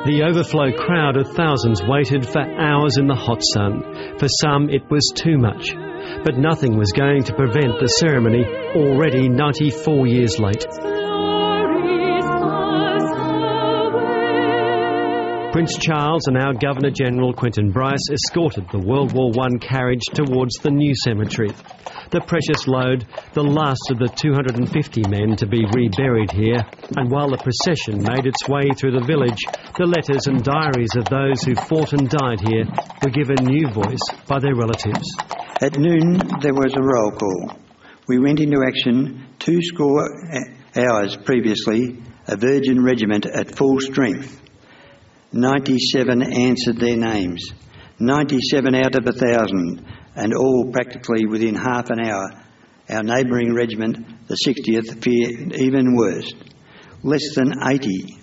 The overflow crowd of thousands waited for hours in the hot sun. For some, it was too much. But nothing was going to prevent the ceremony, already 94 years late. Prince Charles and our Governor-General Quentin Bryce escorted the World War I carriage towards the new cemetery. The precious load, the last of the 250 men to be reburied here, and while the procession made its way through the village, the letters and diaries of those who fought and died here were given new voice by their relatives. At noon there was a roll call. We went into action 20 hours previously, a Virgin regiment at full strength. 97 answered their names, 97 out of 1,000, and all practically within half an hour. Our neighbouring regiment, the 60th, fared even worse. Less than 80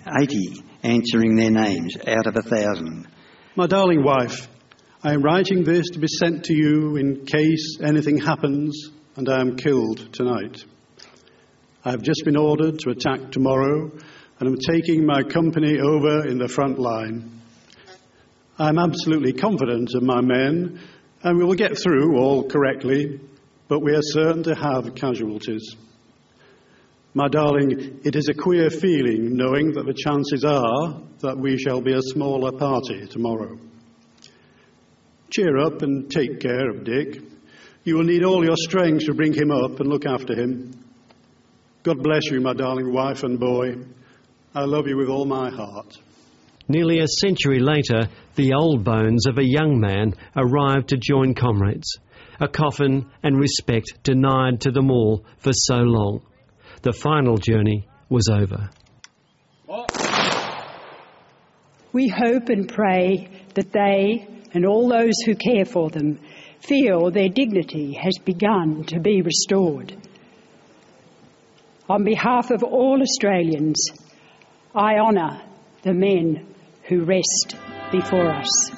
answering their names out of 1,000. My darling wife, I am writing this to be sent to you in case anything happens and I am killed tonight. I have just been ordered to attack tomorrow and I'm taking my company over in the front line. I am absolutely confident of my men and we will get through all correctly, but we are certain to have casualties. My darling, it is a queer feeling knowing that the chances are that we shall be a smaller party tomorrow. Cheer up and take care of Dick. You will need all your strength to bring him up and look after him. God bless you, my darling wife and boy. I love you with all my heart. Nearly a century later, the old bones of a young man arrived to join comrades. A coffin and respect denied to them all for so long. The final journey was over. We hope and pray that they and all those who care for them feel their dignity has begun to be restored. On behalf of all Australians, I honour the men who rest before us.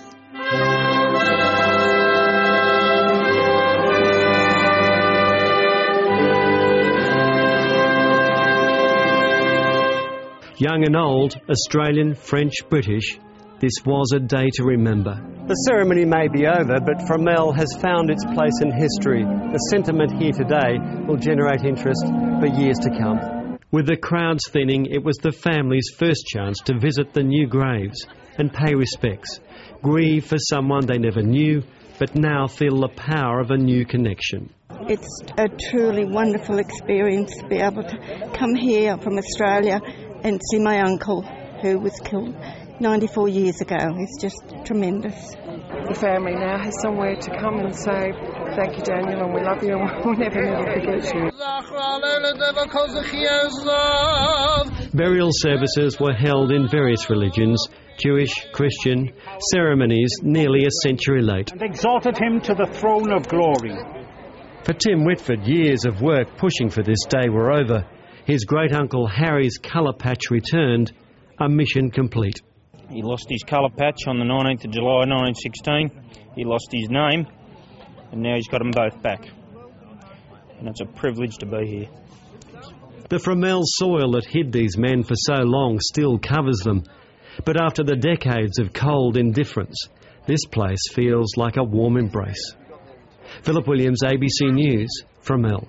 Young and old, Australian, French, British, this was a day to remember. The ceremony may be over, but Fromelles has found its place in history. The sentiment here today will generate interest for years to come. With the crowds thinning, it was the family's first chance to visit the new graves and pay respects, grieve for someone they never knew, but now feel the power of a new connection. It's a truly wonderful experience to be able to come here from Australia and see my uncle who was killed 94 years ago. It's just tremendous. The family now has somewhere to come and say, thank you, Daniel, and we love you, and we'll never forget you. Burial services were held in various religions, Jewish, Christian, ceremonies nearly a century late. And exalted him to the throne of glory. For Tim Whitford, years of work pushing for this day were over. His great-uncle Harry's colour patch returned, a mission complete. He lost his colour patch on the 19th of July 1916. He lost his name, and now he's got them both back. And it's a privilege to be here. The Fromelles soil that hid these men for so long still covers them. But after the decades of cold indifference, this place feels like a warm embrace. Philip Williams, ABC News, Fromelles.